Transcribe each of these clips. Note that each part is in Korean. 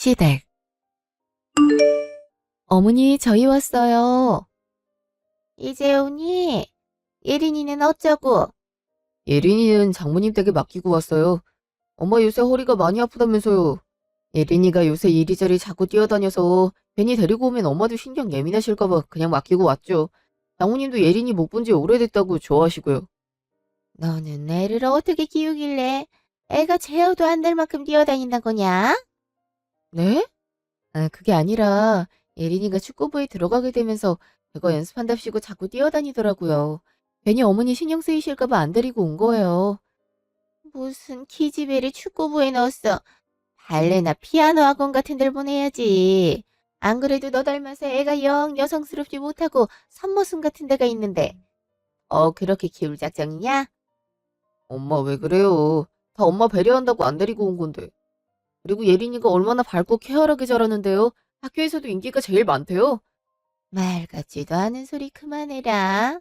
시댁. 어머니, 저희 왔어요. 이제 오니? 예린이는 어쩌고? 예린이는 장모님 댁에 맡기고 왔어요. 엄마 요새 허리가 많이 아프다면서요. 예린이가 요새 이리저리 자꾸 뛰어다녀서 괜히 데리고 오면 엄마도 신경 예민하실까봐 그냥 맡기고 왔죠. 장모님도 예린이 못 본 지 오래됐다고 좋아하시고요. 너는 애를 어떻게 키우길래 애가 제어도 안 될 만큼 뛰어다닌단 거냐? 네? 그게 아니라 예린이가 축구부에 들어가게 되면서 제가 연습한답시고 자꾸 뛰어다니더라고요. 괜히 어머니 신경 쓰이실까봐 안 데리고 온 거예요. 무슨 키즈배를 축구부에 넣었어. 발레나 피아노 학원 같은 데를 보내야지. 안 그래도 너 닮아서 애가 영 여성스럽지 못하고 산모순 같은 데가 있는데. 그렇게 키울 작정이냐? 엄마 왜 그래요? 다 엄마 배려한다고 안 데리고 온 건데. 그리고 예린이가 얼마나 밝고 쾌활하게 자라는데요. 학교에서도 인기가 제일 많대요. 말 같지도 않은 소리 그만해라.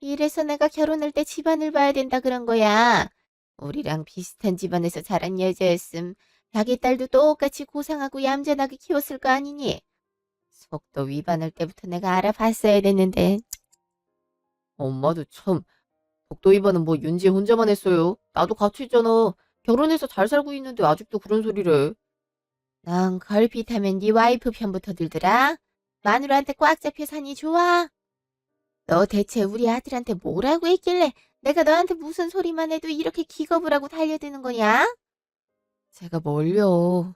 이래서 내가 결혼할 때 집안을 봐야 된다 그런 거야. 우리랑 비슷한 집안에서 자란 여자였음 자기 딸도 똑같이 고상하고 얌전하게 키웠을 거 아니니? 속도 위반할 때부터 내가 알아봤어야 됐는데. 엄마도 참, 독도 위반은 뭐 윤지 혼자만 했어요. 나도 같이 했잖아. 결혼해서 잘 살고 있는데 아직도 그런 소리래. 넌 걸핏하면 네 와이프 편부터 들더라. 마누라한테 꽉 잡혀 사니 좋아? 너 대체 우리 아들한테 뭐라고 했길래 내가 너한테 무슨 소리만 해도 이렇게 기겁을 하고 달려드는 거냐? 제가 뭘요.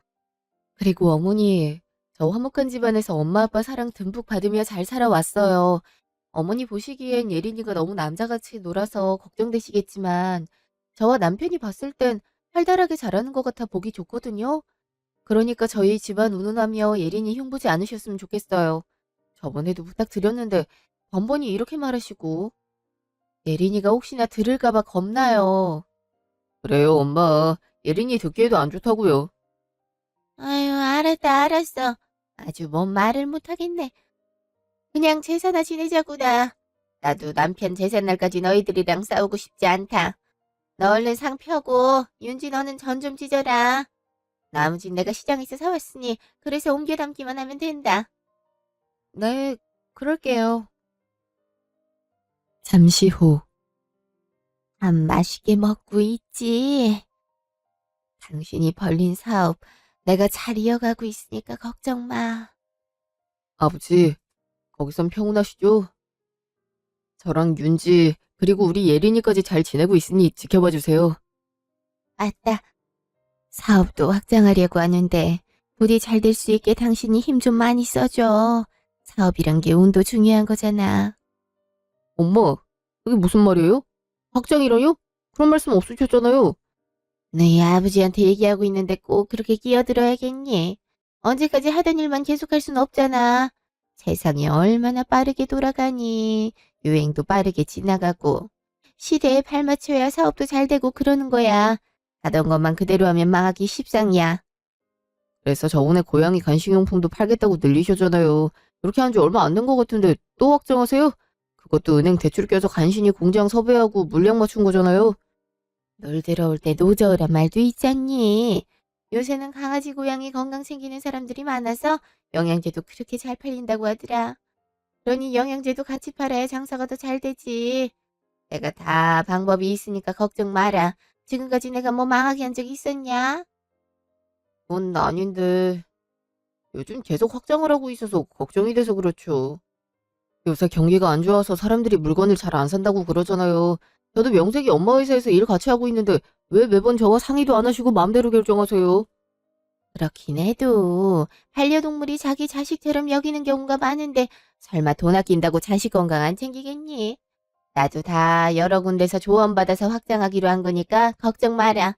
그리고 어머니, 저 화목한 집안에서 엄마 아빠 사랑 듬뿍 받으며 잘 살아왔어요. 어머니 보시기엔 예린이가 너무 남자같이 놀아서 걱정되시겠지만 저와 남편이 봤을 땐 활달하게 자라는 것 같아 보기 좋거든요. 그러니까 저희 집안 운운하며 예린이 흉보지 않으셨으면 좋겠어요. 저번에도 부탁드렸는데 번번이 이렇게 말하시고 예린이가 혹시나 들을까 봐 겁나요. 그래요, 엄마. 예린이 듣기에도 안 좋다고요. 아유, 알았다, 알았어. 아주 뭔 말을 못하겠네. 그냥 제사나 지내자꾸나. 나도 남편 제삿날까지 너희들이랑 싸우고 싶지 않다. 너 얼른 상 펴고 윤지 너는 전 좀 찢어라. 나머진 내가 시장에서 사왔으니 그래서 옮겨 담기만 하면 된다. 네, 그럴게요. 잠시 후. 밥 맛있게 먹고 있지. 당신이 벌린 사업 내가 잘 이어가고 있으니까 걱정 마. 아버지, 거기선 평온하시죠? 저랑 윤지, 그리고 우리 예린이까지 잘 지내고 있으니 지켜봐 주세요. 맞다. 사업도 확장하려고 하는데 부디 잘 될 수 있게 당신이 힘 좀 많이 써줘. 사업이란 게 운도 중요한 거잖아. 엄마, 그게 무슨 말이에요? 확장이라뇨? 그런 말씀 없으셨잖아요. 너희 아버지한테 얘기하고 있는데 꼭 그렇게 끼어들어야겠니? 언제까지 하던 일만 계속할 순 없잖아. 세상이 얼마나 빠르게 돌아가니. 유행도 빠르게 지나가고. 시대에 발맞춰야 사업도 잘 되고 그러는 거야. 하던 것만 그대로 하면 망하기 십상이야. 그래서 저번에 고양이 간식용품도 팔겠다고 늘리셨잖아요. 그렇게 한 지 얼마 안 된 것 같은데 또 확장하세요? 그것도 은행 대출 껴서 간신히 공장 섭외하고 물량 맞춘 거잖아요. 널 들어올 때 노저으란 말도 있잖니. 요새는 강아지 고양이 건강 챙기는 사람들이 많아서 영양제도 그렇게 잘 팔린다고 하더라. 그러니 영양제도 같이 팔아야 장사가 더 잘 되지. 내가 다 방법이 있으니까 걱정 마라. 지금까지 내가 뭐 망하게 한 적 있었냐? 그건 아닌데 요즘 계속 확장을 하고 있어서 걱정이 돼서 그렇죠. 요새 경기가 안 좋아서 사람들이 물건을 잘 안 산다고 그러잖아요. 저도 명색이 엄마 회사에서 일 같이 하고 있는데 왜 매번 저와 상의도 안 하시고 마음대로 결정하세요? 그렇긴 해도 반려동물이 자기 자식처럼 여기는 경우가 많은데 설마 돈 아낀다고 자식 건강 안 챙기겠니? 나도 다 여러 군데서 조언받아서 확장하기로 한 거니까 걱정 마라.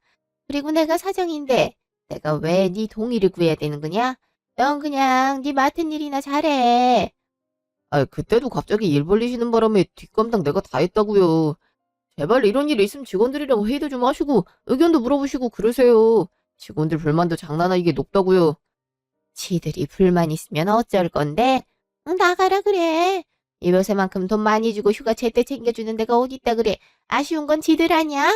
그리고 내가 사장인데 내가 왜 네 동의를 구해야 되는 거냐? 넌 그냥 네 맡은 일이나 잘해. 그때도 갑자기 일 벌리시는 바람에 뒷감당 내가 다 했다고요. 제발 이런 일 있으면 직원들이랑 회의도 좀 하시고 의견도 물어보시고 그러세요. 직원들 불만도 장난 아니게 높다고요. 지들이 불만 있으면 어쩔 건데? 응, 나가라 그래. 이 벼슬만큼 돈 많이 주고 휴가 제때 챙겨주는 데가 어딨다 그래. 아쉬운 건 지들 아냐?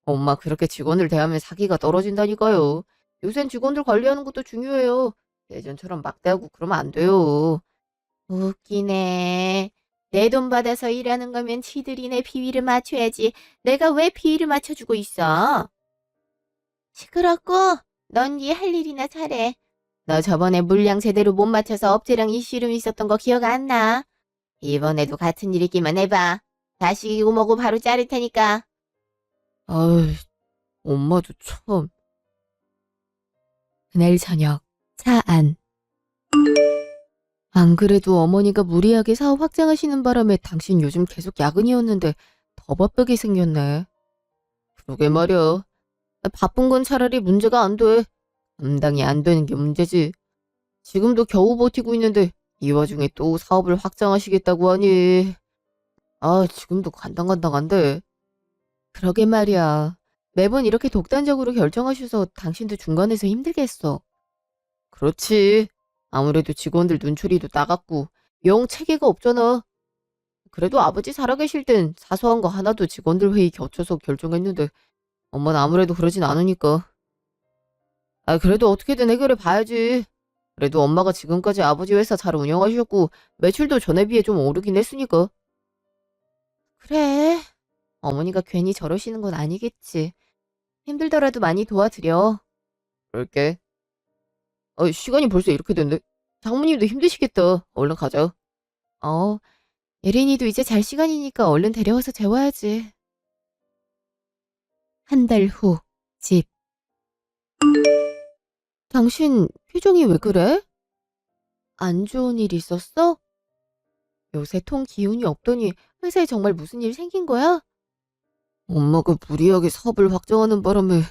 엄마 그렇게 직원을 대하면 사기가 떨어진다니까요. 요샌 직원들 관리하는 것도 중요해요. 예전처럼 막대하고 그러면 안 돼요. 웃기네. 내 돈 받아서 일하는 거면 지들이 내 비위를 맞춰야지. 내가 왜 비위를 맞춰주고 있어? 시끄럽고 넌 네 할 일이나 잘해. 너 저번에 물량 제대로 못 맞춰서 업체랑 이슈름 있었던 거 기억 안 나? 이번에도 같은 일 있기만 해봐. 자식이고 뭐고 바로 자를 테니까. 아유, 엄마도 참. 그날 저녁, 차 안. 안 그래도 어머니가 무리하게 사업 확장하시는 바람에 당신 요즘 계속 야근이었는데 더 바쁘게 생겼네. 그러게 말이야. 바쁜 건 차라리 문제가 안 돼. 감당이 안 되는 게 문제지. 지금도 겨우 버티고 있는데 이 와중에 또 사업을 확장하시겠다고 하니. 아, 지금도 간당간당한데. 그러게 말이야. 매번 이렇게 독단적으로 결정하셔서 당신도 중간에서 힘들겠어. 그렇지. 아무래도 직원들 눈초리도 따갑고 영 체계가 없잖아. 그래도 아버지 살아계실 땐 사소한 거 하나도 직원들 회의 겹쳐서 결정했는데 엄마는 아무래도 그러진 않으니까. 아, 그래도 어떻게든 해결해 봐야지. 그래도 엄마가 지금까지 아버지 회사 잘 운영하셨고 매출도 전에 비해 좀 오르긴 했으니까. 그래. 어머니가 괜히 저러시는 건 아니겠지. 힘들더라도 많이 도와드려. 그럴게. 시간이 벌써 이렇게 됐네. 장모님도 힘드시겠다. 얼른 가자. 어, 예린이도 이제 잘 시간이니까 얼른 데려와서 재워야지. 한 달 후, 집. 당신 표정이 왜 그래? 안 좋은 일 있었어? 요새 통 기운이 없더니 회사에 정말 무슨 일 생긴 거야? 엄마가 무리하게 사업을 확장하는 바람에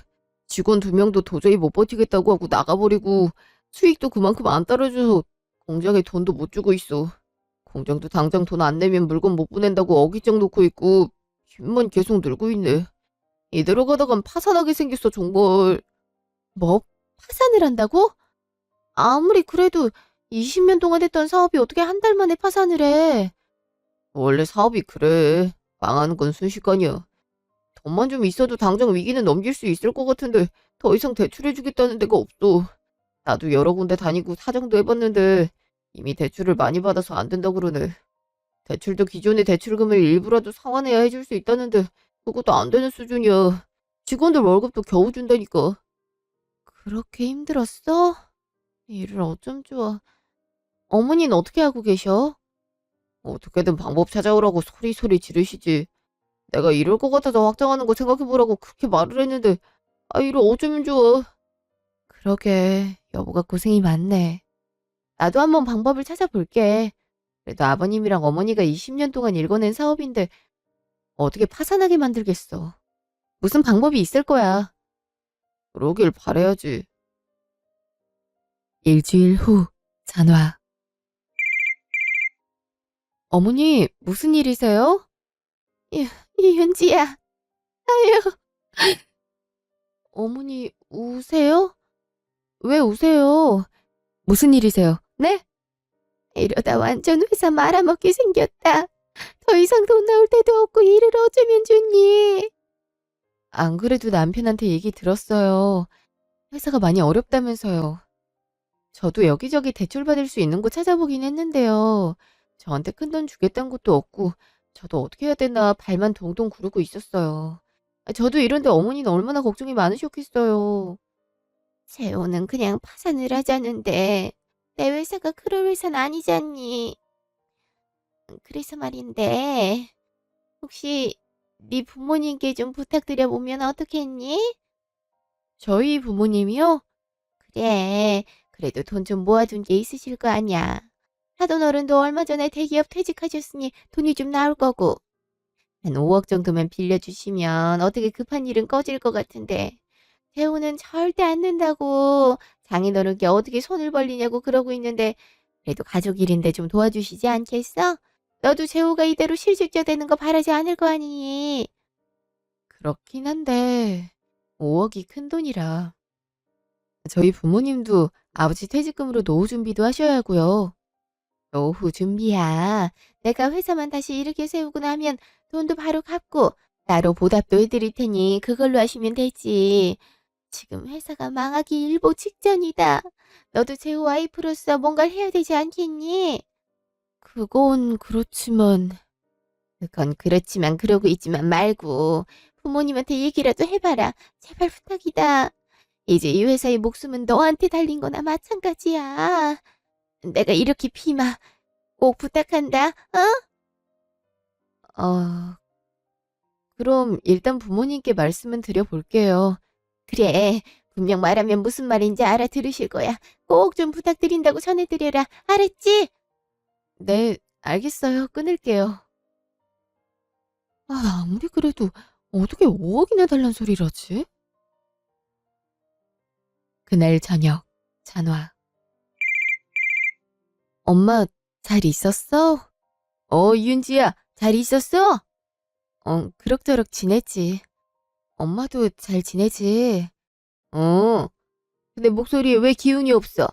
직원 2명도 도저히 못 버티겠다고 하고 나가버리고 수익도 그만큼 안 따라줘서 공장에 돈도 못 주고 있어. 공장도 당장 돈 안 내면 물건 못 보낸다고 어깃장 놓고 있고 빚만 계속 늘고 있네. 이대로 가다간 파산하게 생겼어 정말. 뭐? 파산을 한다고? 아무리 그래도 20년 동안 했던 사업이 어떻게 한 달 만에 파산을 해. 원래 사업이 그래. 망하는 건 순식간이야. 돈만 좀 있어도 당장 위기는 넘길 수 있을 것 같은데 더 이상 대출해주겠다는 데가 없어. 나도 여러 군데 다니고 사정도 해봤는데 이미 대출을 많이 받아서 안 된다 그러네. 대출도 기존의 대출금을 일부라도 상환해야 해줄 수 있다는데 그것도 안 되는 수준이야. 직원들 월급도 겨우 준다니까. 그렇게 힘들었어? 일을 어쩜 좋아. 어머니는 어떻게 하고 계셔? 어떻게든 방법 찾아오라고 소리소리 지르시지. 내가 이럴 것 같아서 확장하는 거 생각해보라고 그렇게 말을 했는데 이를 어쩌면 좋아. 그러게 여보가 고생이 많네. 나도 한번 방법을 찾아볼게. 그래도 아버님이랑 어머니가 20년 동안 일궈낸 사업인데 어떻게 파산하게 만들겠어. 무슨 방법이 있을 거야. 그러길 바라야지. 일주일 후 전화. 어머니 무슨 일이세요? 이은지야. 아유. 어머니 우세요? 왜 우세요? 무슨 일이세요? 네? 이러다 완전 회사 말아먹게 생겼다. 더 이상 돈 나올 데도 없고 일을 어쩌면 좋니? 안 그래도 남편한테 얘기 들었어요. 회사가 많이 어렵다면서요. 저도 여기저기 대출받을 수 있는 곳 찾아보긴 했는데요. 저한테 큰돈 주겠다는 것도 없고 저도 어떻게 해야 되나 발만 동동 구르고 있었어요. 저도 이런데 어머니는 얼마나 걱정이 많으셨겠어요. 재호는 그냥 파산을 하자는데 내 회사가 그럴 회사는 아니잖니. 그래서 말인데 혹시 네 부모님께 좀 부탁드려 보면 어떻겠니? 저희 부모님이요? 그래. 그래도 돈 좀 모아둔 게 있으실 거 아니야. 사돈 어른도 얼마 전에 대기업 퇴직하셨으니 돈이 좀 나올 거고. 한 5억 정도만 빌려주시면 어떻게 급한 일은 꺼질 것 같은데. 재호는 절대 안 된다고. 장인어른께 어떻게 손을 벌리냐고 그러고 있는데 그래도 가족 일인데 좀 도와주시지 않겠어? 너도 재호가 이대로 실직자 되는 거 바라지 않을 거 아니니? 그렇긴 한데 5억이 큰 돈이라. 저희 부모님도 아버지 퇴직금으로 노후 준비도 하셔야 하고요. 노후 준비야. 내가 회사만 다시 일으켜 세우고 나면 돈도 바로 갚고 따로 보답도 해드릴 테니 그걸로 하시면 되지. 지금 회사가 망하기 일보 직전이다. 너도 제 와이프로서 뭔가를 해야 되지 않겠니? 그건 그렇지만 그건 그렇지만 그러고 있지만 말고 부모님한테 얘기라도 해봐라. 제발 부탁이다. 이제 이 회사의 목숨은 너한테 달린 거나 마찬가지야. 내가 이렇게 비마 꼭 부탁한다. 어, 그럼 일단 부모님께 말씀은 드려볼게요. 그래. 분명 말하면 무슨 말인지 알아들으실 거야. 꼭 좀 부탁드린다고 전해드려라. 알았지? 네, 알겠어요. 끊을게요. 아무리 그래도 어떻게 5억이나 달란 소리라지? 그날 저녁, 전화. 엄마, 잘 있었어? 윤지야, 잘 있었어? 그럭저럭 지냈지. 엄마도 잘 지내지? 어, 근데 목소리에 왜 기운이 없어?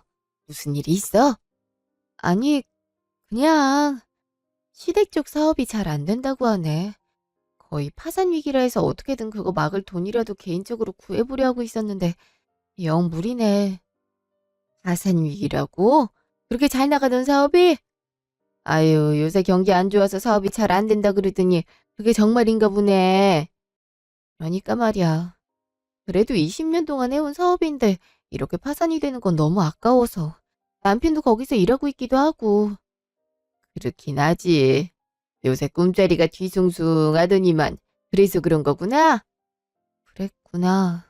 무슨 일이 있어? 아니, 그냥 시댁 쪽 사업이 잘 안 된다고 하네. 거의 파산 위기라 해서 어떻게든 그거 막을 돈이라도 개인적으로 구해보려 하고 있었는데 영 무리네. 파산 위기라고? 그렇게 잘 나가던 사업이? 아유, 요새 경기 안 좋아서 사업이 잘 안 된다 그러더니 그게 정말인가 보네. 그러니까 말이야. 그래도 20년 동안 해온 사업인데 이렇게 파산이 되는 건 너무 아까워서. 남편도 거기서 일하고 있기도 하고. 그렇긴 하지. 요새 꿈자리가 뒤숭숭하더니만. 그래서 그런 거구나? 그랬구나.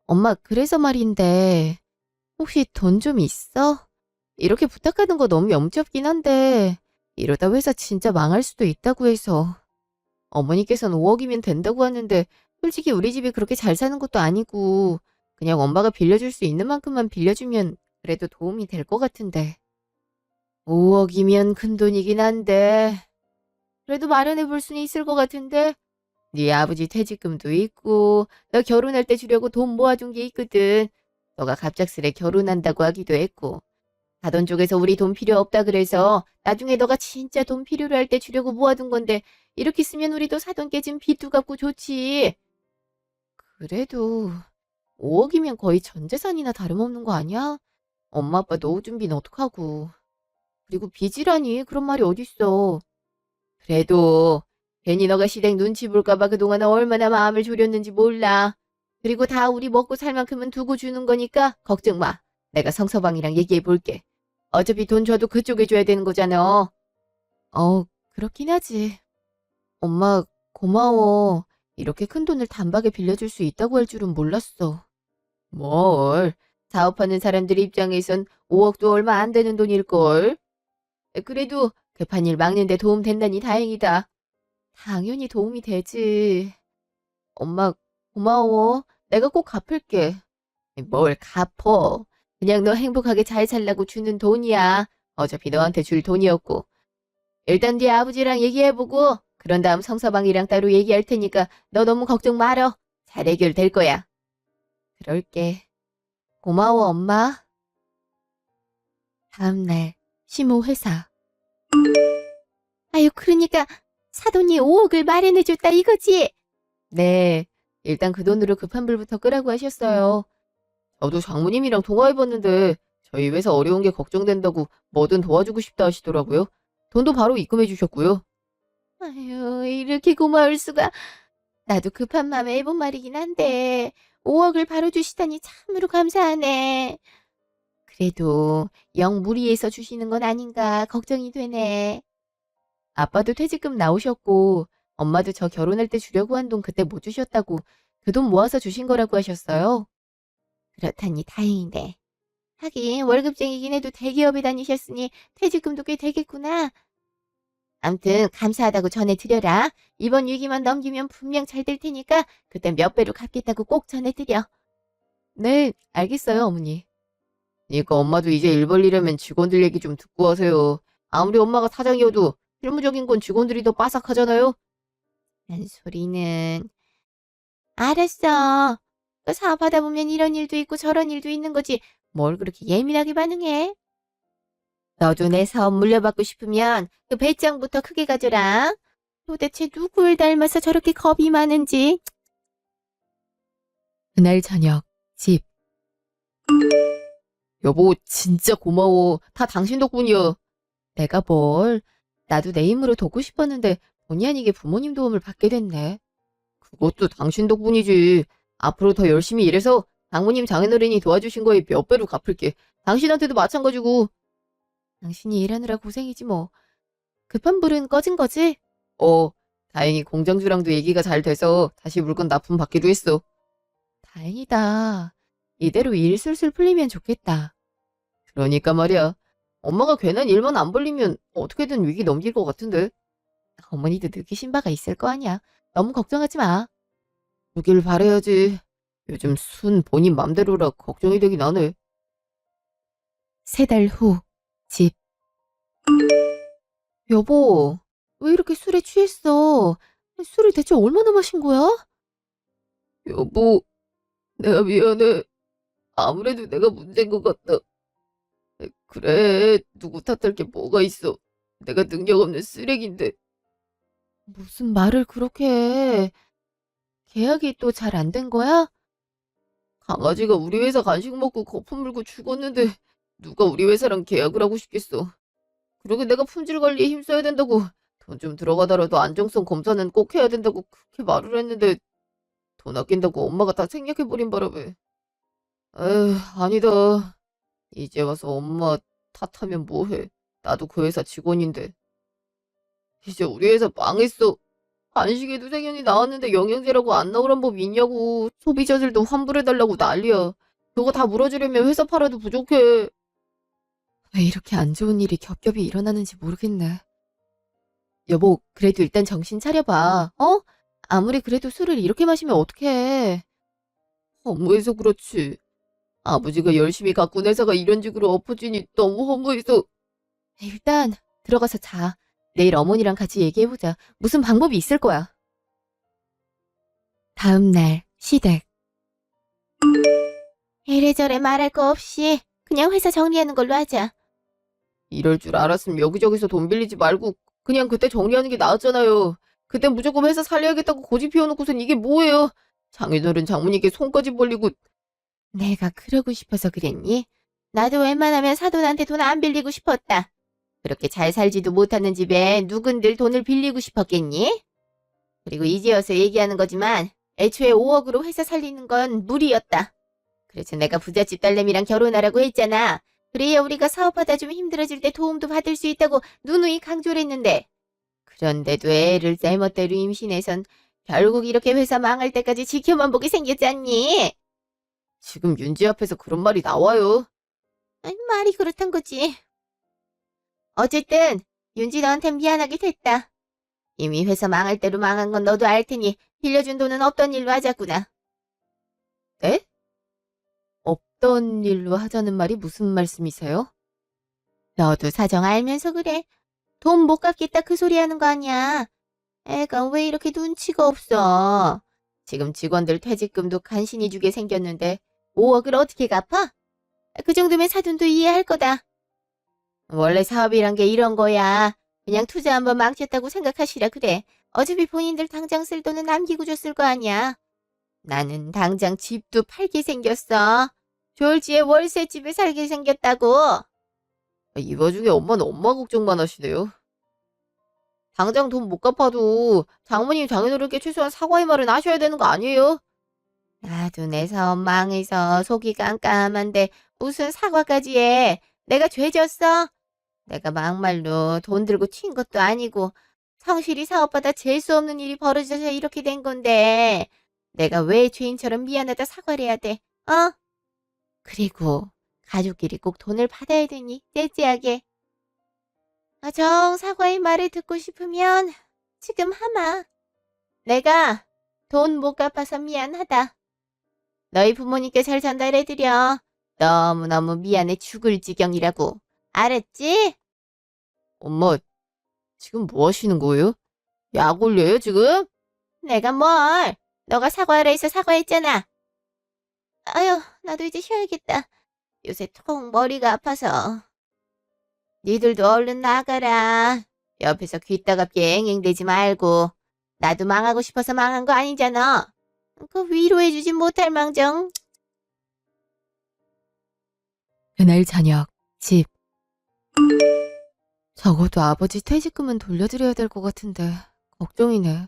엄마, 그래서 말인데 혹시 돈 좀 있어? 이렇게 부탁하는 거 너무 염치없긴 한데 이러다 회사 진짜 망할 수도 있다고 해서. 어머니께서는 5억이면 된다고 하는데 솔직히 우리 집이 그렇게 잘 사는 것도 아니고 그냥 엄마가 빌려줄 수 있는 만큼만 빌려주면 그래도 도움이 될 것 같은데. 5억이면 큰 돈이긴 한데 그래도 마련해 볼 수는 있을 것 같은데. 네 아버지 퇴직금도 있고 너 결혼할 때 주려고 돈 모아둔 게 있거든. 너가 갑작스레 결혼한다고 하기도 했고 가던 쪽에서 우리 돈 필요 없다 그래서 나중에 너가 진짜 돈 필요로 할 때 주려고 모아둔 건데 이렇게 쓰면 우리도 사돈 깨진 빚도 갚고 좋지. 그래도 5억이면 거의 전 재산이나 다름없는 거 아니야? 엄마 아빠 노후 준비는 어떡하고. 그리고 빚이라니 그런 말이 어딨어. 그래도 괜히 너가 시댁 눈치 볼까 봐 그동안 얼마나 마음을 졸였는지 몰라. 그리고 다 우리 먹고 살 만큼은 두고 주는 거니까 걱정 마. 내가 성서방이랑 얘기해 볼게. 어차피 돈 줘도 그쪽에 줘야 되는 거잖아. 그렇긴 하지. 엄마, 고마워. 이렇게 큰 돈을 단박에 빌려줄 수 있다고 할 줄은 몰랐어. 뭘? 사업하는 사람들 입장에선 5억도 얼마 안 되는 돈일걸. 그래도 급한 일 막는 데 도움 된다니 다행이다. 당연히 도움이 되지. 엄마, 고마워. 내가 꼭 갚을게. 뭘 갚어. 그냥 너 행복하게 잘 살라고 주는 돈이야. 어차피 너한테 줄 돈이었고. 일단 네 아버지랑 얘기해보고 그런 다음 성서방이랑 따로 얘기할 테니까 너 너무 걱정 말어. 잘 해결될 거야. 그럴게. 고마워, 엄마. 다음날 시모 회사. 아유, 그러니까 사돈이 5억을 마련해줬다 이거지? 네, 일단 그 돈으로 급한 불부터 끄라고 하셨어요. 저도 장모님이랑 통화해봤는데 저희 회사 어려운 게 걱정된다고 뭐든 도와주고 싶다 하시더라고요. 돈도 바로 입금해 주셨고요. 아유, 이렇게 고마울 수가. 나도 급한 마음에 해본 말이긴 한데 5억을 바로 주시다니 참으로 감사하네. 그래도 영 무리해서 주시는 건 아닌가 걱정이 되네. 아빠도 퇴직금 나오셨고 엄마도 저 결혼할 때 주려고 한 돈 그때 못 주셨다고 그 돈 모아서 주신 거라고 하셨어요. 그렇다니 다행이네. 하긴 월급쟁이긴 해도 대기업에 다니셨으니 퇴직금도 꽤 되겠구나. 암튼 감사하다고 전해드려라. 이번 위기만 넘기면 분명 잘 될 테니까 그때 몇 배로 갚겠다고 꼭 전해드려. 네, 알겠어요, 어머니. 그러니까 엄마도 이제 일 벌리려면 직원들 얘기 좀 듣고 하세요. 아무리 엄마가 사장이어도 실무적인 건 직원들이 더 빠삭하잖아요. 난 소리는. 알았어. 그 사업하다 보면 이런 일도 있고 저런 일도 있는 거지. 뭘 그렇게 예민하게 반응해? 너도 내 사업 물려받고 싶으면 그 배짱부터 크게 가져라. 도대체 누굴 닮아서 저렇게 겁이 많은지. 그날 저녁, 집. 여보, 진짜 고마워. 다 당신 덕분이야. 내가 뭘. 나도 내 힘으로 돕고 싶었는데 본의 아니게 부모님 도움을 받게 됐네. 그것도 당신 덕분이지. 앞으로 더 열심히 일해서 장모님 장인어른이 도와주신 거에 몇 배로 갚을게. 당신한테도 마찬가지고. 당신이 일하느라 고생이지 뭐. 급한 불은 꺼진 거지? 다행히 공장주랑도 얘기가 잘 돼서 다시 물건 납품 받기로 했어. 다행이다. 이대로 일 술술 풀리면 좋겠다. 그러니까 말이야. 엄마가 괜한 일만 안 벌리면 어떻게든 위기 넘길 것 같은데. 어머니도 느끼신 바가 있을 거 아니야. 너무 걱정하지 마. 그길 바래야지. 요즘 순 본인 맘대로라 걱정이 되긴 하네. 3달 후, 집. 여보, 왜 이렇게 술에 취했어? 술을 대체 얼마나 마신 거야? 여보, 내가 미안해. 아무래도 내가 문제인 것 같다. 그래, 누구 탓할 게 뭐가 있어. 내가 능력 없는 쓰레기인데. 무슨 말을 그렇게 해. 계약이 또 잘 안 된 거야? 강아지가 우리 회사 간식 먹고 거품 물고 죽었는데 누가 우리 회사랑 계약을 하고 싶겠어. 그러게 내가 품질 관리에 힘써야 된다고 돈 좀 들어가더라도 안정성 검사는 꼭 해야 된다고 그렇게 말을 했는데 돈 아낀다고 엄마가 다 생략해버린 바람에. 에휴, 아니다. 이제 와서 엄마 탓하면 뭐해. 나도 그 회사 직원인데. 이제 우리 회사 망했어. 간식에도 생연이 나왔는데 영양제라고 안 나오란 법 있냐고. 소비자들도 환불해달라고 난리야. 그거 다 물어주려면 회사 팔아도 부족해. 왜 이렇게 안 좋은 일이 겹겹이 일어나는지 모르겠네. 여보, 그래도 일단 정신 차려봐. 어? 아무리 그래도 술을 이렇게 마시면 어떡해. 허무해서 그렇지. 아버지가 열심히 가꾼 회사가 이런 식으로 엎어지니 너무 허무해서. 일단 들어가서 자. 내일 어머니랑 같이 얘기해보자. 무슨 방법이 있을 거야. 다음 날, 시댁. 이래저래 말할 거 없이 그냥 회사 정리하는 걸로 하자. 이럴 줄 알았으면 여기저기서 돈 빌리지 말고 그냥 그때 정리하는 게 나았잖아요. 그땐 무조건 회사 살려야겠다고 고집 피워놓고선 이게 뭐예요? 장인어른 장모님께 손까지 벌리고. 내가 그러고 싶어서 그랬니? 나도 웬만하면 사돈한테 돈 안 빌리고 싶었다. 그렇게 잘 살지도 못하는 집에 누군들 돈을 빌리고 싶었겠니? 그리고 이제 와서 얘기하는 거지만 애초에 5억으로 회사 살리는 건 무리였다. 그래서 내가 부잣집 딸내미랑 결혼하라고 했잖아. 그래야 우리가 사업하다 좀 힘들어질 때 도움도 받을 수 있다고 누누이 강조를 했는데. 그런데도 애를 잘못대로 임신해선 결국 이렇게 회사 망할 때까지 지켜만 보게 생겼잖니. 지금 윤지 앞에서 그런 말이 나와요. 아니, 말이 그렇단 거지. 어쨌든 윤지 너한텐 미안하게 됐다. 이미 회사 망할 대로 망한 건 너도 알 테니 빌려준 돈은 없던 일로 하자꾸나. 네? 없던 일로 하자는 말이 무슨 말씀이세요? 너도 사정 알면서 그래. 돈 못 갚겠다 그 소리 하는 거 아니야. 애가 왜 이렇게 눈치가 없어. 지금 직원들 퇴직금도 간신히 주게 생겼는데 5억을 어떻게 갚아? 그 정도면 사돈도 이해할 거다. 원래 사업이란 게 이런 거야. 그냥 투자 한번 망쳤다고 생각하시라 그래. 어차피 본인들 당장 쓸 돈은 남기고 줬을 거 아니야. 나는 당장 집도 팔게 생겼어. 졸지에 월세집에 살게 생겼다고. 이 와중에 엄마는 엄마 걱정만 하시네요. 당장 돈 못 갚아도 장모님 장인어른께 최소한 사과의 말은 하셔야 되는 거 아니에요? 나도 내 사업 망해서 속이 깜깜한데 무슨 사과까지 해. 내가 죄졌어? 내가 막말로 돈 들고 튄 것도 아니고 성실히 사업하다 잴 수 없는 일이 벌어져서 이렇게 된 건데 내가 왜 죄인처럼 미안하다 사과를 해야 돼? 어? 그리고 가족끼리 꼭 돈을 받아야 되니 째째하게. 정 사과의 말을 듣고 싶으면 지금 하마. 내가 돈 못 갚아서 미안하다. 너희 부모님께 잘 전달해드려. 너무너무 미안해 죽을 지경이라고. 알았지? 엄마, 지금 뭐 하시는 거예요? 약 올려요, 지금? 내가 뭘? 너가 사과하라 해서 사과했잖아. 아휴, 나도 이제 쉬어야겠다. 요새 통 머리가 아파서. 니들도 얼른 나가라. 옆에서 귀 따갑게 앵앵대지 말고. 나도 망하고 싶어서 망한 거 아니잖아. 그 위로해주지 못할 망정. 그날 저녁, 집. 적어도 아버지 퇴직금은 돌려드려야 될 것 같은데 걱정이네.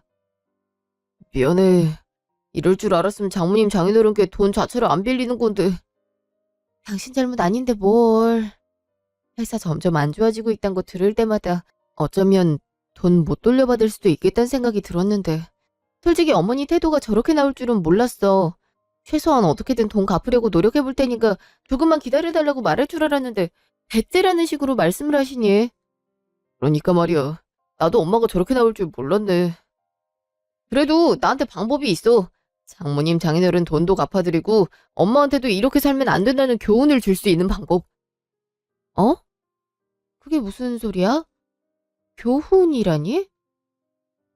미안해. 이럴 줄 알았으면 장모님 장인어른께 돈 자체를 안 빌리는 건데. 당신 잘못 아닌데 뭘. 회사 점점 안 좋아지고 있단 거 들을 때마다 어쩌면 돈 못 돌려받을 수도 있겠다는 생각이 들었는데 솔직히 어머니 태도가 저렇게 나올 줄은 몰랐어. 최소한 어떻게든 돈 갚으려고 노력해볼 테니까 조금만 기다려달라고 말할 줄 알았는데 대째라는 식으로 말씀을 하시니. 그러니까 말이야. 나도 엄마가 저렇게 나올 줄 몰랐네. 그래도 나한테 방법이 있어. 장모님 장인어른 돈도 갚아드리고 엄마한테도 이렇게 살면 안 된다는 교훈을 줄 수 있는 방법. 어? 그게 무슨 소리야? 교훈이라니?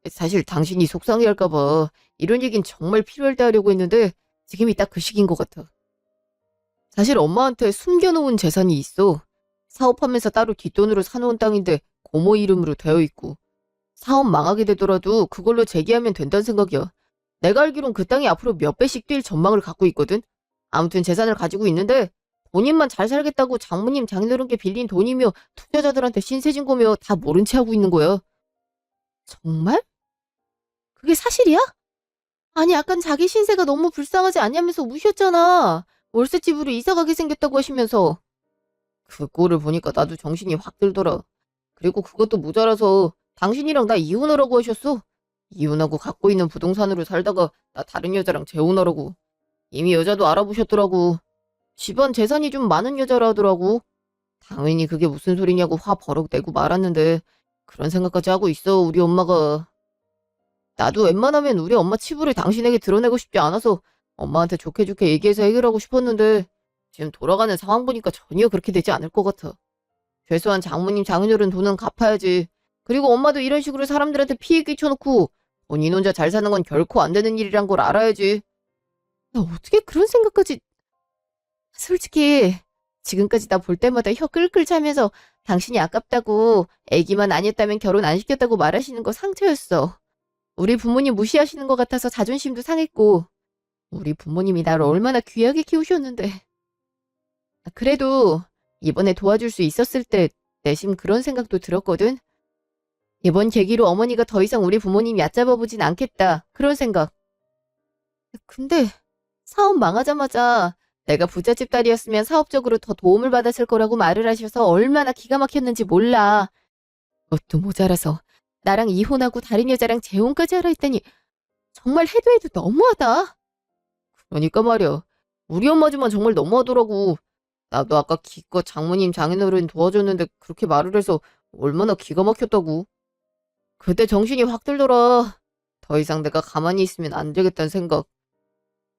사실 당신이 속상해할까봐 이런 얘긴 정말 필요할 때 하려고 했는데 지금이 딱 그 시기인 것 같아. 사실 엄마한테 숨겨놓은 재산이 있어. 사업하면서 따로 뒷돈으로 사놓은 땅인데 고모 이름으로 되어 있고 사업 망하게 되더라도 그걸로 재기하면 된다는 생각이야. 내가 알기론 그 땅이 앞으로 몇 배씩 뛸 전망을 갖고 있거든. 아무튼 재산을 가지고 있는데 본인만 잘 살겠다고 장모님 장인어른께 빌린 돈이며 투자자들한테 신세진 거며 다 모른 채 하고 있는 거야. 정말? 그게 사실이야? 아니 아깐 자기 신세가 너무 불쌍하지 않냐면서 우셨잖아. 월세집으로 이사가게 생겼다고 하시면서. 그 꼴을 보니까 나도 정신이 확 들더라. 그리고 그것도 모자라서 당신이랑 나 이혼하라고 하셨어. 이혼하고 갖고 있는 부동산으로 살다가 나 다른 여자랑 재혼하라고. 이미 여자도 알아보셨더라고. 집안 재산이 좀 많은 여자라 하더라고. 당연히 그게 무슨 소리냐고 화 버럭 내고 말았는데 그런 생각까지 하고 있어 우리 엄마가. 나도 웬만하면 우리 엄마 치부를 당신에게 드러내고 싶지 않아서 엄마한테 좋게 좋게 얘기해서 해결하고 싶었는데 지금 돌아가는 상황 보니까 전혀 그렇게 되지 않을 것 같아. 최소한 장모님 장인어른 돈은 갚아야지. 그리고 엄마도 이런 식으로 사람들한테 피해 끼쳐놓고 본인 혼자 잘 사는 건 결코 안 되는 일이란 걸 알아야지. 나 어떻게 그런 생각까지. 솔직히 지금까지 나 볼 때마다 혀 끌끌 차면서 당신이 아깝다고 애기만 아니었다면 결혼 안 시켰다고 말하시는 거 상처였어. 우리 부모님 무시하시는 것 같아서 자존심도 상했고 우리 부모님이 나를 얼마나 귀하게 키우셨는데. 그래도 이번에 도와줄 수 있었을 때 내심 그런 생각도 들었거든. 이번 계기로 어머니가 더 이상 우리 부모님 얕잡아 보진 않겠다. 그런 생각. 근데 사업 망하자마자 내가 부잣집 딸이었으면 사업적으로 더 도움을 받았을 거라고 말을 하셔서 얼마나 기가 막혔는지 몰라. 그것도 모자라서 나랑 이혼하고 다른 여자랑 재혼까지 하라 했더니 정말 해도 해도 너무하다. 그러니까 말이야. 우리 엄마지만 정말 너무하더라고. 나도 아까 기껏 장모님 장인어른 도와줬는데 그렇게 말을 해서 얼마나 기가 막혔다고. 그때 정신이 확 들더라. 더 이상 내가 가만히 있으면 안 되겠다는 생각.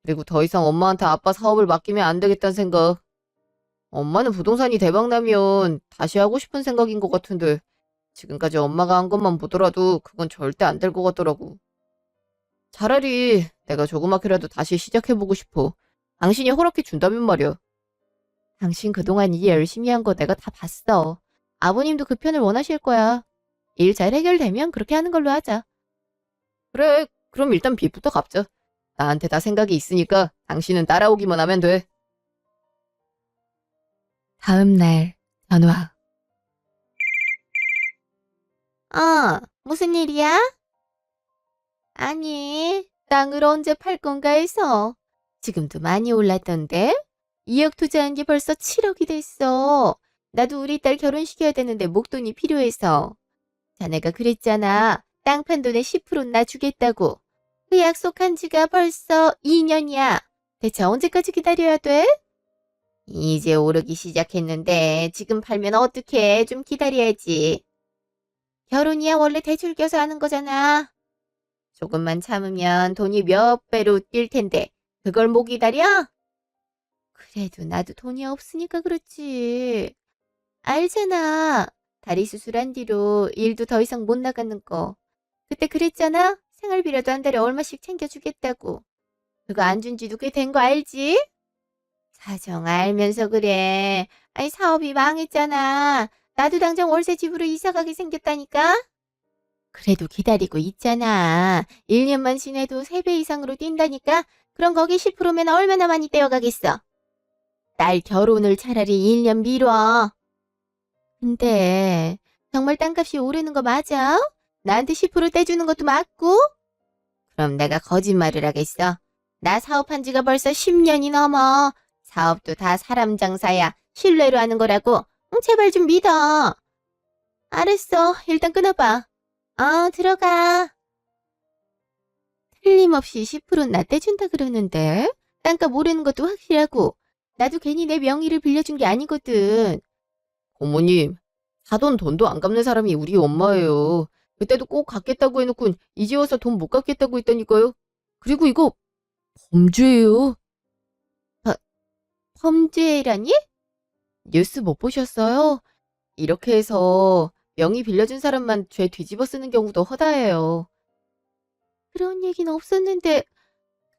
그리고 더 이상 엄마한테 아빠 사업을 맡기면 안 되겠다는 생각. 엄마는 부동산이 대박나면 다시 하고 싶은 생각인 것 같은데 지금까지 엄마가 한 것만 보더라도 그건 절대 안 될 것 같더라고. 차라리 내가 조그맣게라도 다시 시작해보고 싶어. 당신이 허락해 준다면 말이야. 당신 그동안 일 열심히 한 거 내가 다 봤어. 아버님도 그 편을 원하실 거야. 일 잘 해결되면 그렇게 하는 걸로 하자. 그래, 그럼 일단 빚부터 갚자. 나한테 다 생각이 있으니까 당신은 따라오기만 하면 돼. 다음 날 전화. 무슨 일이야? 아니, 땅을 언제 팔 건가 해서. 지금도 많이 올랐던데? 2억 투자한 게 벌써 7억이 됐어. 나도 우리 딸 결혼시켜야 되는데 목돈이 필요해서. 자네가 그랬잖아. 땅 판 돈의 10%는 나 주겠다고. 그 약속한 지가 벌써 2년이야. 대체 언제까지 기다려야 돼? 이제 오르기 시작했는데 지금 팔면 어떡해. 좀 기다려야지. 결혼이야 원래 대출 껴서 하는 거잖아. 조금만 참으면 돈이 몇 배로 뛸 텐데 그걸 못 기다려? 그래도 나도 돈이 없으니까 그렇지. 알잖아. 다리 수술한 뒤로 일도 더 이상 못 나가는 거. 그때 그랬잖아. 생활비라도 한 달에 얼마씩 챙겨주겠다고. 그거 안 준 지도 꽤 된 거 알지? 사정 알면서 그래. 아니 사업이 망했잖아. 나도 당장 월세 집으로 이사 가게 생겼다니까. 그래도 기다리고 있잖아. 1년만 지내도 3배 이상으로 뛴다니까? 그럼 거기 10%면 얼마나 많이 떼어가겠어? 딸 결혼을 차라리 1년 미뤄. 근데 정말 땅값이 오르는 거 맞아? 나한테 10% 떼주는 것도 맞고? 그럼 내가 거짓말을 하겠어. 나 사업한 지가 벌써 10년이 넘어. 사업도 다 사람 장사야. 신뢰로 하는 거라고. 제발 좀 믿어. 알았어. 일단 끊어봐. 들어가. 틀림없이 10%는 나 떼준다 그러는데 땅값 오르는 것도 확실하고 나도 괜히 내 명의를 빌려준 게 아니거든. 어머님, 사돈 돈도 안 갚는 사람이 우리 엄마예요. 그때도 꼭 갚겠다고 해놓고 이제 와서 돈 못 갚겠다고 했다니까요. 그리고 이거 범죄예요. 범죄라니? 뉴스 못 보셨어요? 이렇게 해서 명의 빌려준 사람만 죄 뒤집어 쓰는 경우도 허다해요. 그런 얘기는 없었는데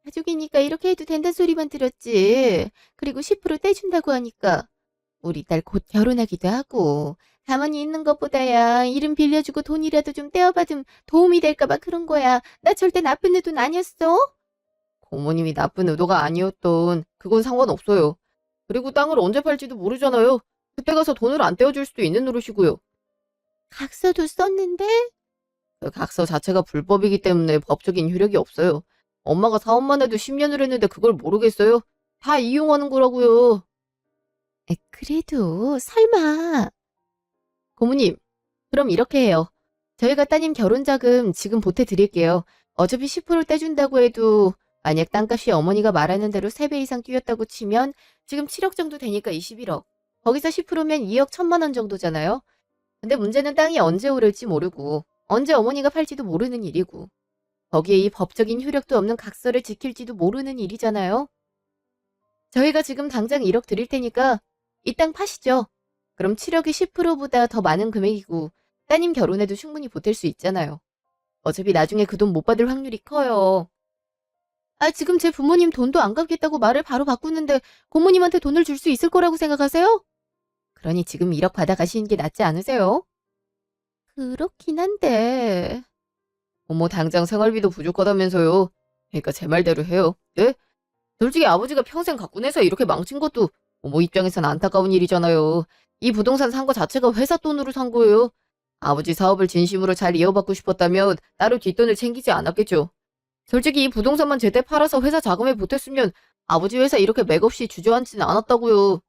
가족이니까 이렇게 해도 된다는 소리만 들었지. 그리고 10% 떼준다고 하니까 우리 딸 곧 결혼하기도 하고 가만히 있는 것보다야 이름 빌려주고 돈이라도 좀 떼어받으면 도움이 될까 봐 그런 거야. 나 절대 나쁜 의도는 아니었어. 어머님이 나쁜 의도가 아니었던 그건 상관없어요. 그리고 땅을 언제 팔지도 모르잖아요. 그때 가서 돈을 안 떼어줄 수도 있는 노릇이고요. 각서도 썼는데 그 각서 자체가 불법이기 때문에 법적인 효력이 없어요. 엄마가 사업만 해도 10년을 했는데 그걸 모르겠어요? 다 이용하는 거라고요. 그래도 설마. 고모님, 그럼 이렇게 해요. 저희가 따님 결혼자금 지금 보태드릴게요. 어차피 10% 떼준다고 해도 만약 땅값이 어머니가 말하는 대로 3배 이상 뛰었다고 치면 지금 7억 정도 되니까 21억. 거기서 10%면 2억 1천만 원 정도잖아요. 근데 문제는 땅이 언제 오를지 모르고 언제 어머니가 팔지도 모르는 일이고 거기에 이 법적인 효력도 없는 각서를 지킬지도 모르는 일이잖아요. 저희가 지금 당장 1억 드릴 테니까 이 땅 파시죠. 그럼 7억이 10%보다 더 많은 금액이고 따님 결혼에도 충분히 보탤 수 있잖아요. 어차피 나중에 그 돈 못 받을 확률이 커요. 지금 제 부모님 돈도 안 갚겠다고 말을 바로 바꾸는데 고모님한테 돈을 줄 수 있을 거라고 생각하세요? 그러니 지금 1억 받아가시는 게 낫지 않으세요? 그렇긴 한데. 어머 당장 생활비도 부족하다면서요. 그러니까 제 말대로 해요. 네? 솔직히 아버지가 평생 갖고 내서 이렇게 망친 것도 어머 입장에선 안타까운 일이잖아요. 이 부동산 산 거 자체가 회사 돈으로 산 거예요. 아버지 사업을 진심으로 잘 이어받고 싶었다면 따로 뒷돈을 챙기지 않았겠죠. 솔직히 이 부동산만 제때 팔아서 회사 자금에 보탰으면 아버지 회사 이렇게 맥없이 주저앉지는 않았다고요.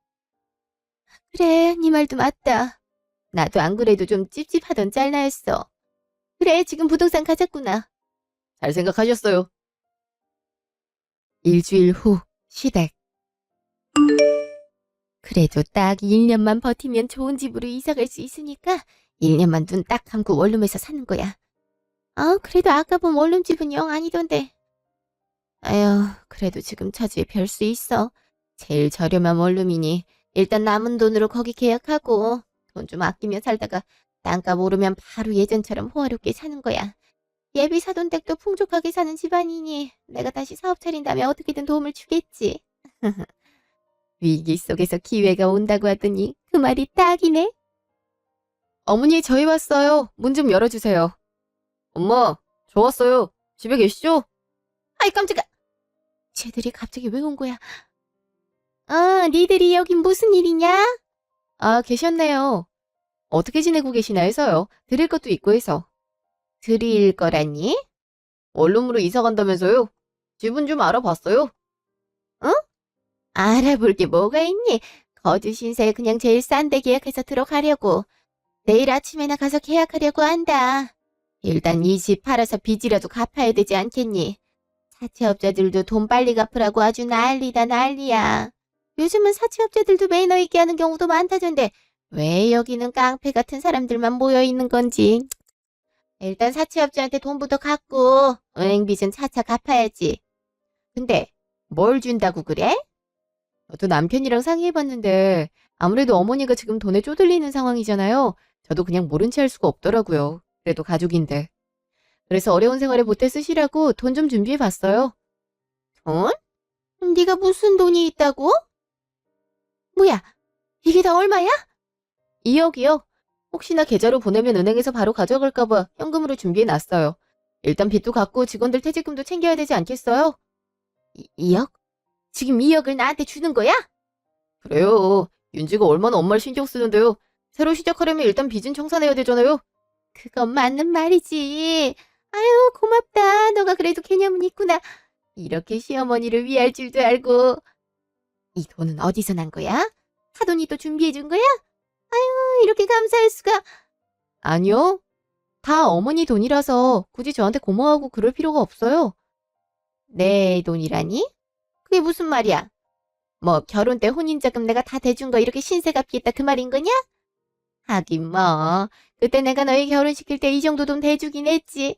그래, 네 말도 맞다. 나도 안 그래도 좀 찝찝하던 짤나였어. 그래, 지금 부동산 가졌구나. 잘 생각하셨어요. 일주일 후 시댁. 그래도 딱 1년만 버티면 좋은 집으로 이사 갈 수 있으니까 1년만 눈 딱 감고 원룸에서 사는 거야. 그래도 아까 본 원룸집은 영 아니던데. 아휴, 그래도 지금 차주에 별 수 있어. 제일 저렴한 원룸이니 일단 남은 돈으로 거기 계약하고 돈 좀 아끼며 살다가 땅값 오르면 바로 예전처럼 호화롭게 사는 거야. 예비 사돈댁도 풍족하게 사는 집안이니 내가 다시 사업 차린다면 어떻게든 도움을 주겠지. 위기 속에서 기회가 온다고 하더니 그 말이 딱이네. 어머니 저희 왔어요. 문 좀 열어주세요. 엄마 저 왔어요. 집에 계시죠? 아이 깜짝아. 쟤들이 갑자기 왜 온 거야? 니들이 여긴 무슨 일이냐? 계셨네요. 어떻게 지내고 계시나 해서요. 드릴 것도 있고 해서. 드릴 거라니? 원룸으로 이사 간다면서요? 집은 좀 알아봤어요? 알아볼 게 뭐가 있니? 거주 신세 그냥 제일 싼 데 계약해서 들어가려고. 내일 아침에나 가서 계약하려고 한다. 일단 이 집 팔아서 빚이라도 갚아야 되지 않겠니? 사채업자들도 돈 빨리 갚으라고 아주 난리다 난리야. 요즘은 사채업자들도 매너 있게 하는 경우도 많다던데 왜 여기는 깡패 같은 사람들만 모여 있는 건지. 일단 사채업자한테 돈부터 갚고 은행빚은 차차 갚아야지. 근데 뭘 준다고 그래? 저도 남편이랑 상의해봤는데 아무래도 어머니가 지금 돈에 쪼들리는 상황이잖아요. 저도 그냥 모른 체 할 수가 없더라고요. 그래도 가족인데. 그래서 어려운 생활에 보태 쓰시라고 돈 좀 준비해봤어요. 돈? 네가 무슨 돈이 있다고? 뭐야, 이게 다 얼마야? 2억이요? 혹시나 계좌로 보내면 은행에서 바로 가져갈까봐 현금으로 준비해놨어요. 일단 빚도 갚고 직원들 퇴직금도 챙겨야 되지 않겠어요? 2억? 지금 2억을 나한테 주는 거야? 그래요. 윤지가 얼마나 엄마를 신경 쓰는데요. 새로 시작하려면 일단 빚은 청산해야 되잖아요. 그건 맞는 말이지. 아유, 고맙다. 너가 그래도 개념은 있구나. 이렇게 시어머니를 위할 줄도 알고. 이 돈은 어디서 난 거야? 사돈이 또 준비해 준 거야? 아유, 이렇게 감사할 수가. 아니요. 다 어머니 돈이라서 굳이 저한테 고마워하고 그럴 필요가 없어요. 내 돈이라니? 그게 무슨 말이야? 뭐 결혼 때 혼인자금 내가 다 대준 거 이렇게 신세 갚겠다 그 말인 거냐? 하긴 뭐 그때 내가 너희 결혼시킬 때 이 정도 돈 대주긴 했지.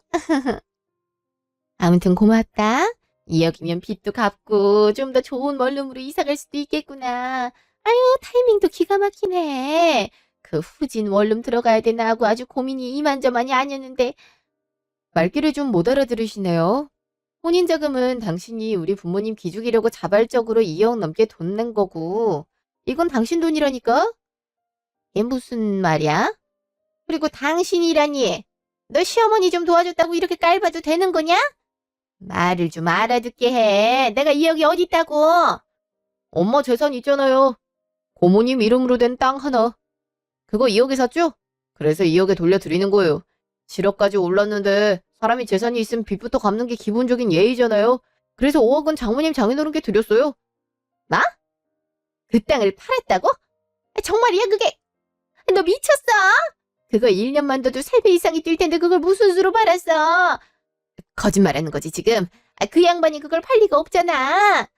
아무튼 고맙다. 2억이면 빚도 갚고 좀 더 좋은 원룸으로 이사갈 수도 있겠구나. 아유, 타이밍도 기가 막히네. 그 후진 원룸 들어가야 되나 하고 아주 고민이 이만저만이 아니었는데. 말귀를 좀 못 알아들으시네요. 혼인자금은 당신이 우리 부모님 기죽이려고 자발적으로 2억 넘게 돈 낸 거고, 이건 당신 돈이라니까? 이게 무슨 말이야? 그리고 당신이라니. 너 시어머니 좀 도와줬다고 이렇게 깔봐도 되는 거냐? 말을 좀 알아듣게 해. 내가 2억이 어딨다고. 엄마 재산 있잖아요. 고모님 이름으로 된 땅 하나. 그거 2억에 샀죠? 그래서 2억에 돌려드리는 거예요. 7억까지 올랐는데 사람이 재산이 있으면 빚부터 갚는 게 기본적인 예의잖아요. 그래서 5억은 장모님 장인어른께 드렸어요. 뭐? 그 땅을 팔았다고? 정말이야 그게? 너 미쳤어? 그거 1년만 둬도 3배 이상이 뛸 텐데 그걸 무슨 수로 팔았어? 거짓말하는 거지 지금. 그 양반이 그걸 팔 리가 없잖아.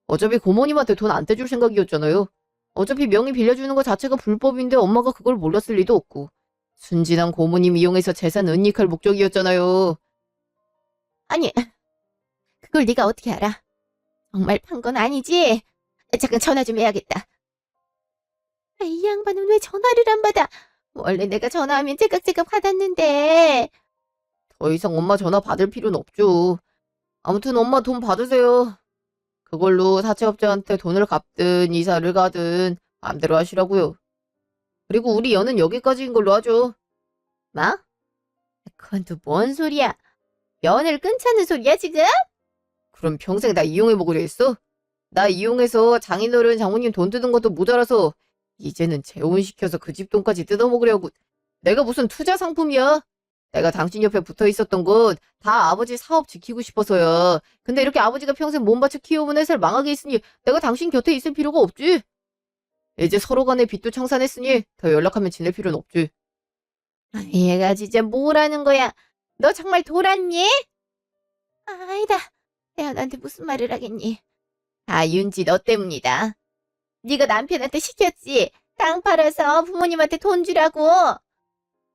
어차피 고모님한테 돈 안 떼줄 생각이었잖아요. 어차피 명의 빌려주는 거 자체가 불법인데 엄마가 그걸 몰랐을 리도 없고. 순진한 고모님 이용해서 재산 은닉할 목적이었잖아요. 아니, 그걸 네가 어떻게 알아? 정말 판 건 아니지? 잠깐 전화 좀 해야겠다. 이 양반은 왜 전화를 안 받아? 원래 내가 전화하면 째깍째깍 받았는데. 더 이상 엄마 전화 받을 필요는 없죠. 아무튼 엄마 돈 받으세요. 그걸로 사채업자한테 돈을 갚든 이사를 가든 마음대로 하시라고요. 그리고 우리 연은 여기까지인 걸로 하죠. 뭐? 그건 또 뭔 소리야? 연을 끊자는 소리야 지금? 그럼 평생 나 이용해 먹으려 했어? 나 이용해서 장인어른 장모님 돈 뜯은 것도 모자라서 이제는 재혼시켜서 그 집 돈까지 뜯어먹으려고. 내가 무슨 투자 상품이야? 내가 당신 옆에 붙어 있었던 건 다 아버지 사업 지키고 싶어서야. 근데 이렇게 아버지가 평생 몸 바쳐 키워온 회사를 망하게 했으니 내가 당신 곁에 있을 필요가 없지. 이제 서로 간의 빚도 청산했으니 더 연락하면 지낼 필요는 없지. 얘가 진짜 뭐라는 거야? 너 정말 돌았니? 아니다. 내가 너한테 무슨 말을 하겠니? 다 윤지 너 때문이다. 네가 남편한테 시켰지. 땅 팔아서 부모님한테 돈 주라고.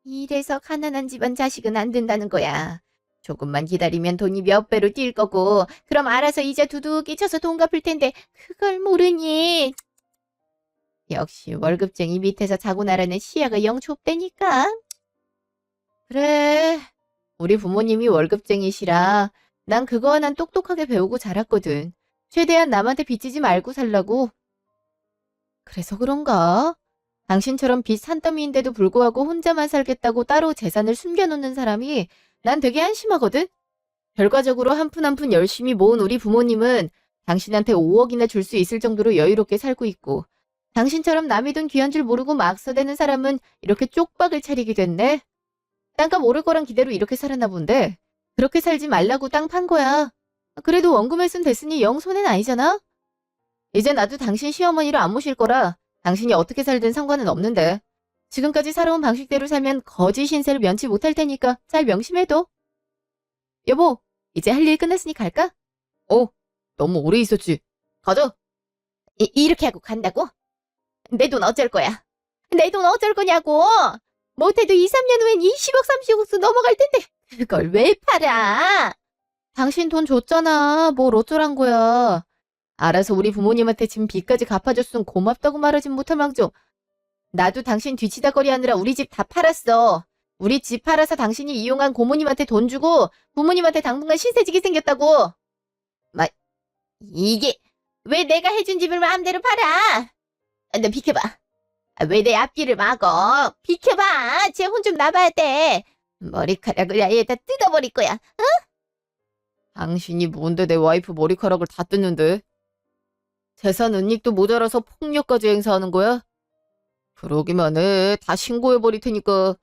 이래서 가난한 집안 자식은 안 된다는 거야. 조금만 기다리면 돈이 몇 배로 뛸 거고 그럼 알아서 이자 두둑이 쳐서 돈 갚을 텐데 그걸 모르니. 역시 월급쟁이 밑에서 자고 나라는 시야가 영 좁다니까. 그래. 우리 부모님이 월급쟁이시라 난 그거 하나 똑똑하게 배우고 자랐거든. 최대한 남한테 빚지지 말고 살라고. 그래서 그런가? 당신처럼 빚 산더미인데도 불구하고 혼자만 살겠다고 따로 재산을 숨겨놓는 사람이 난 되게 한심하거든? 결과적으로 한 푼 한 푼 열심히 모은 우리 부모님은 당신한테 5억이나 줄 수 있을 정도로 여유롭게 살고 있고, 당신처럼 남의 돈 귀한 줄 모르고 막 써대는 사람은 이렇게 쪽박을 차리게 됐네. 땅값 오를 거란 기대로 이렇게 살았나 본데 그렇게 살지 말라고 땅 판 거야. 그래도 원금을 쓴 됐으니 영 손해는 아니잖아. 이제 나도 당신 시어머니를 안 모실 거라 당신이 어떻게 살든 상관은 없는데 지금까지 살아온 방식대로 살면 거지 신세를 면치 못할 테니까 잘 명심해둬. 여보, 이제 할 일 끝났으니 갈까? 너무 오래 있었지. 가자. 이렇게 하고 간다고? 내 돈 어쩔 거야? 내 돈 어쩔 거냐고? 못해도 2, 3년 후엔 20억, 30억 넘어갈 텐데 그걸 왜 팔아? 당신 돈 줬잖아. 뭘 어쩌란 거야. 알아서 우리 부모님한테 지금 빚까지 갚아줬으면 고맙다고 말하진 못할 망정. 나도 당신 뒤치다거리 하느라 우리 집 다 팔았어. 우리 집 팔아서 당신이 이용한 고모님한테 돈 주고 부모님한테 당분간 신세지게 생겼다고. 이게 왜 내가 해준 집을 마음대로 팔아? 너 비켜봐. 왜 내 앞길을 막어? 비켜봐. 쟤 혼 좀 나봐야 돼. 머리카락을 아예 다 뜯어버릴 거야. 당신이 뭔데 내 와이프 머리카락을 다 뜯는데? 재산 은닉도 모자라서 폭력까지 행사하는 거야? 그러기만 해. 다 신고해버릴 테니까.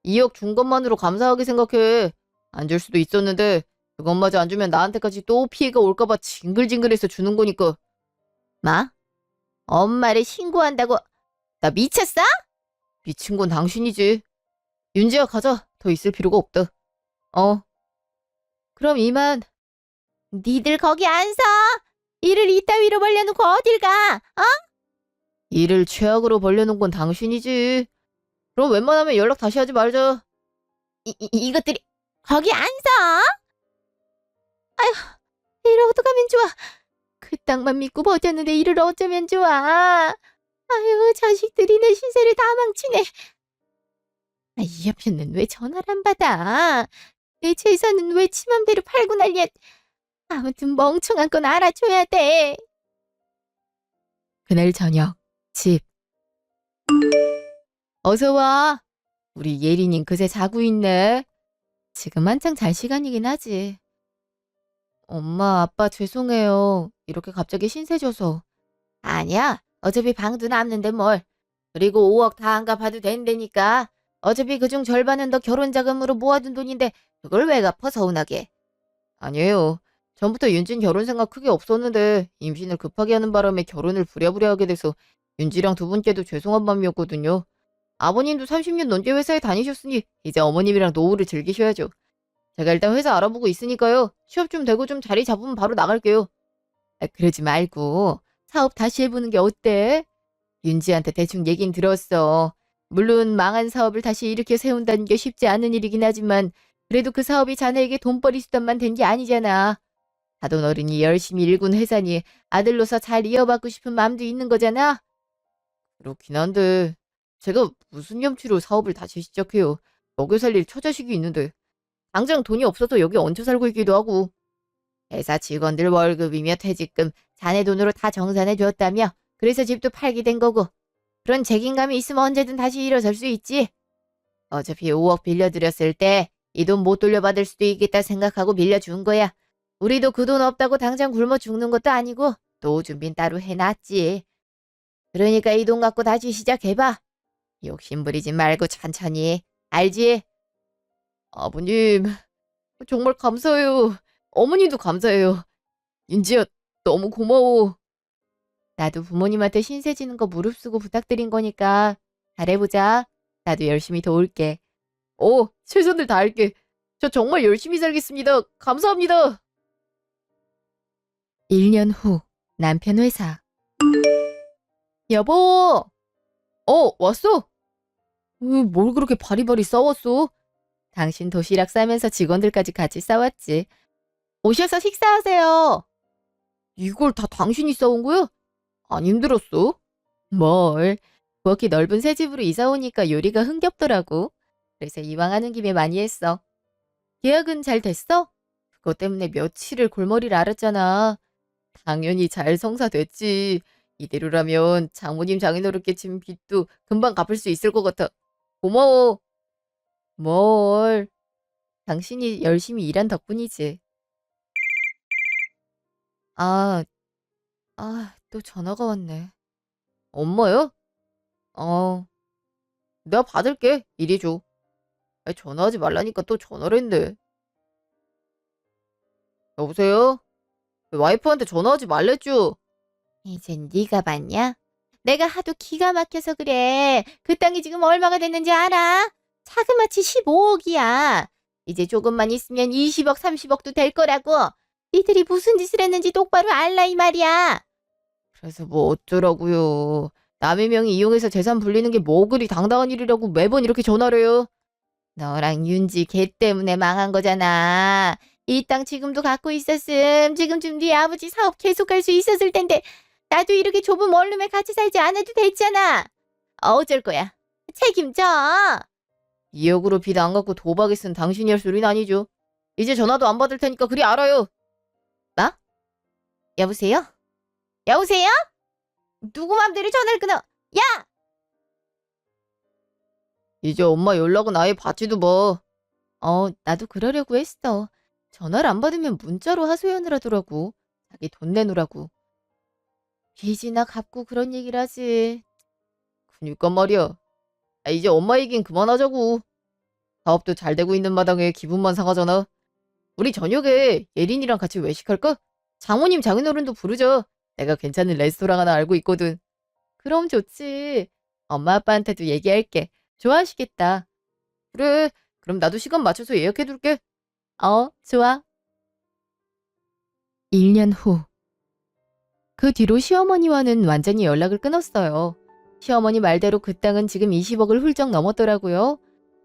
2억 준 것만으로 감사하게 생각해. 안 줄 수도 있었는데 그것마저 안 주면 나한테까지 또 피해가 올까봐 징글징글해서 주는 거니까. 뭐? 엄마를 신고한다고? 너 미쳤어? 미친 건 당신이지. 윤지야 가자. 더 있을 필요가 없다. 어. 그럼 이만. 니들 거기 안 서. 일을 이따위로 벌려놓고 어딜 가? 일을 최악으로 벌려놓은 건 당신이지. 그럼 웬만하면 연락 다시 하지 말자. 이것들이 거기 안 서. 아휴, 일을 어떡하면 좋아. 그 땅만 믿고 버텼는데 일을 어쩌면 좋아. 아유, 자식들이 내 신세를 다 망치네. 이 옆에는 왜 전화를 안 받아? 내 재산은 왜 지 맘대로 팔고 난리야. 아무튼 멍청한 건 알아줘야 돼. 그날 저녁 집. 어서 와. 우리 예린이 그새 자고 있네. 지금 한창 잘 시간이긴 하지. 엄마, 아빠 죄송해요. 이렇게 갑자기 신세 줘서. 아니야. 어차피 방도 남는데 뭘. 그리고 5억 다 안 갚아도 된다니까. 어차피 그중 절반은 너 결혼 자금으로 모아둔 돈인데 그걸 왜 갚아 서운하게. 아니에요. 전부터 윤진 결혼 생각 크게 없었는데 임신을 급하게 하는 바람에 결혼을 부랴부랴 하게 돼서 윤지랑 두 분께도 죄송한 마음이었거든요. 아버님도 30년 넘게 회사에 다니셨으니 이제 어머님이랑 노후를 즐기셔야죠. 제가 일단 회사 알아보고 있으니까요. 취업 좀 되고 좀 자리 잡으면 바로 나갈게요. 그러지 말고 사업 다시 해보는 게 어때? 윤지한테 대충 얘긴 들었어. 물론 망한 사업을 다시 일으켜 세운다는 게 쉽지 않은 일이긴 하지만 그래도 그 사업이 자네에게 돈벌이 수단만 된 게 아니잖아. 사돈 어른이 열심히 일군 회사니 아들로서 잘 이어받고 싶은 마음도 있는 거잖아. 그렇긴 한데 제가 무슨 염치로 사업을 다시 시작해요. 먹여 살릴 처자식이 있는데 당장 돈이 없어서 여기 얹혀 살고 있기도 하고. 회사 직원들 월급이며 퇴직금 자네 돈으로 다 정산해 줬다며 그래서 집도 팔게 된 거고 그런 책임감이 있으면 언제든 다시 일어설 수 있지. 어차피 5억 빌려드렸을 때 이 돈 못 돌려받을 수도 있겠다 생각하고 빌려준 거야. 우리도 그 돈 없다고 당장 굶어 죽는 것도 아니고 노후 준비는 따로 해놨지. 그러니까 이 돈 갖고 다시 시작해봐. 욕심 부리지 말고 천천히. 알지? 아버님, 정말 감사해요. 어머니도 감사해요. 윤지야, 너무 고마워. 나도 부모님한테 신세 지는 거 무릅쓰고 부탁드린 거니까 잘해보자. 나도 열심히 도울게. 최선을 다할게. 저 정말 열심히 살겠습니다. 감사합니다. 1년 후 남편 회사. 여보. 왔어? 뭘 그렇게 바리바리 싸웠어? 당신 도시락 싸면서 직원들까지 같이 싸웠지. 오셔서 식사하세요. 이걸 다 당신이 싸운 거야? 안 힘들었어? 뭘. 그렇게 넓은 새 집으로 이사 오니까 요리가 흥겹더라고. 그래서 이왕 하는 김에 많이 했어. 계약은 잘 됐어? 그것 때문에 며칠을 골머리를 앓았잖아. 당연히 잘 성사됐지. 이대로라면 장모님 장인어른께 진 빚도 금방 갚을 수 있을 것 같아. 고마워. 뭘. 당신이 열심히 일한 덕분이지. 아, 또 전화가 왔네. 엄마요? 내가 받을게. 이리 줘. 전화하지 말라니까 또 전화를 했네. 여보세요? 와이프한테 전화하지 말랬죠? 이젠 네가 봤냐? 내가 하도 기가 막혀서 그래. 그 땅이 지금 얼마가 됐는지 알아? 자그마치 15억이야. 이제 조금만 있으면 20억, 30억도 될 거라고. 니들이 무슨 짓을 했는지 똑바로 알라 이 말이야. 그래서 뭐 어쩌라고요. 남의 명의 이용해서 재산 불리는 게 뭐 그리 당당한 일이라고 매번 이렇게 전화를 해요. 너랑 윤지 걔 때문에 망한 거잖아. 이 땅 지금도 갖고 있었음. 지금쯤 네 아버지 사업 계속할 수 있었을 텐데 나도 이렇게 좁은 원룸에 같이 살지 않아도 됐잖아. 어쩔 거야. 책임져. 2억으로 빚 안 갚고 도박에 쓴 당신이 할 소리는 아니죠. 이제 전화도 안 받을 테니까 그리 알아요. 뭐? 여보세요? 여보세요? 누구 맘대로 전화를 끊어? 야! 이제 엄마 연락은 아예 받지도 마. 나도 그러려고 했어. 전화를 안 받으면 문자로 하소연을 하더라고. 자기 돈 내놓으라고. 빚이나 갚고 그런 얘기를 하지. 그니까 말이야. 이제 엄마 얘긴 그만하자고. 사업도 잘 되고 있는 마당에 기분만 상하잖아. 우리 저녁에 예린이랑 같이 외식할까? 장모님 장인어른도 부르자. 내가 괜찮은 레스토랑 하나 알고 있거든. 그럼 좋지. 엄마 아빠한테도 얘기할게. 좋아하시겠다. 그래. 그럼 나도 시간 맞춰서 예약해둘게. 좋아. 1년 후. 그 뒤로 시어머니와는 완전히 연락을 끊었어요. 시어머니 말대로 그 땅은 지금 20억을 훌쩍 넘었더라고요.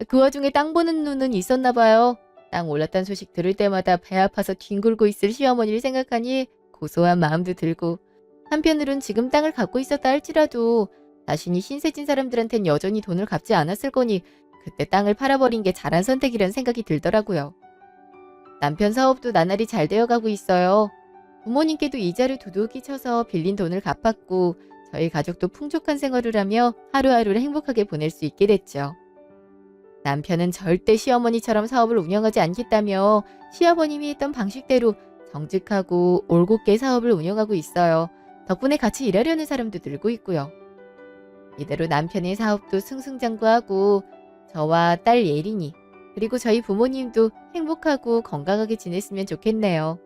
그 와중에 땅 보는 눈은 있었나 봐요. 땅 올랐다는 소식 들을 때마다 배 아파서 뒹굴고 있을 시어머니를 생각하니 고소한 마음도 들고, 한편으론 지금 땅을 갖고 있었다 할지라도 자신이 신세진 사람들한텐 여전히 돈을 갚지 않았을 거니 그때 땅을 팔아버린 게 잘한 선택이란 생각이 들더라고요. 남편 사업도 나날이 잘 되어가고 있어요. 부모님께도 이자를 두둑이 쳐서 빌린 돈을 갚았고, 저희 가족도 풍족한 생활을 하며 하루하루를 행복하게 보낼 수 있게 됐죠. 남편은 절대 시어머니처럼 사업을 운영하지 않겠다며 시아버님이 했던 방식대로 정직하고 올곧게 사업을 운영하고 있어요. 덕분에 같이 일하려는 사람도 늘고 있고요. 이대로 남편의 사업도 승승장구하고 저와 딸 예린이, 그리고 저희 부모님도 행복하고 건강하게 지냈으면 좋겠네요.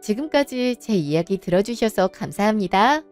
지금까지 제 이야기 들어주셔서 감사합니다.